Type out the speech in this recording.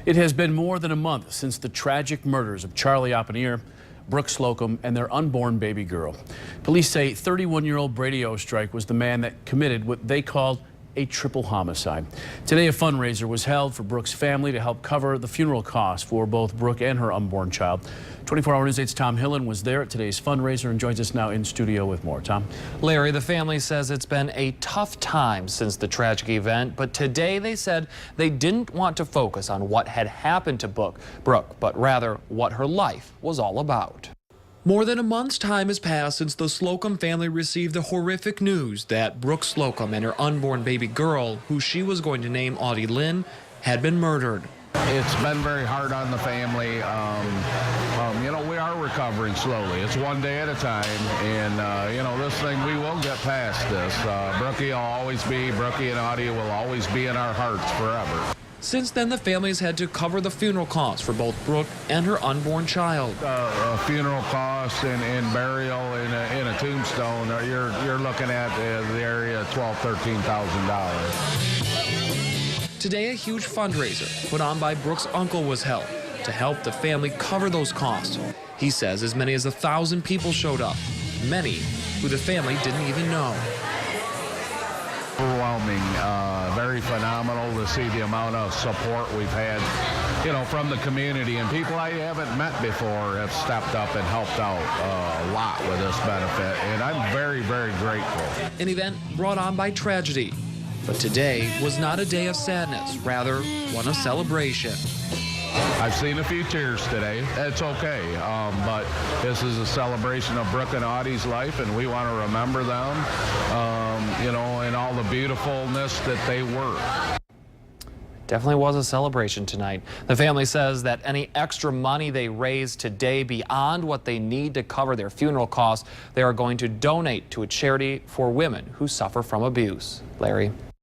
It has been more than a month since the tragic murders of Charline Oppenneer, Brooke Slocum, and their unborn baby girl. Police say 31-year-old Brady Oestrike was the man that committed what they called a triple homicide. Today, a fundraiser was held for Brooke's family to help cover the funeral costs for both Brooke and her unborn child. 24 Hour News 8's Tom Hillen was there at today's fundraiser and joins us now in studio with more. Tom? Larry, the family says it's been a tough time since the tragic event, but today they said they didn't want to focus on what had happened to Brooke, but rather what her life was all about. More than a month's time has passed since the Slocum family received the horrific news that Brooke Slocum and her unborn baby girl, who she was going to name Audie Lynn, had been murdered. It's been very hard on the family. We are recovering slowly. It's one day at a time, and this thing, we will get past this. Brookie and Audie will always be in our hearts forever. Since then, the families had to cover the funeral costs for both Brooke and her unborn child. Funeral costs and burial in a tombstone, you're looking at the area of $12,000–13,000. Today, a huge fundraiser put on by Brooke's uncle was held to help the family cover those costs. He says as many as 1,000 people showed up, many who the family didn't even know. Overwhelming, very phenomenal to see the amount of support we've had, from the community, and people I haven't met before have stepped up and helped out a lot with this benefit, and I'm very, very grateful. An event brought on by tragedy, but today was not a day of sadness, rather one of celebration. I've seen a few tears today. It's okay, but this is a celebration of Brooke and Audie's life, and we want to remember them, and all the beautifulness that they were. Definitely was a celebration tonight. The family says that any extra money they raise today beyond what they need to cover their funeral costs, they are going to donate to a charity for women who suffer from abuse. Larry?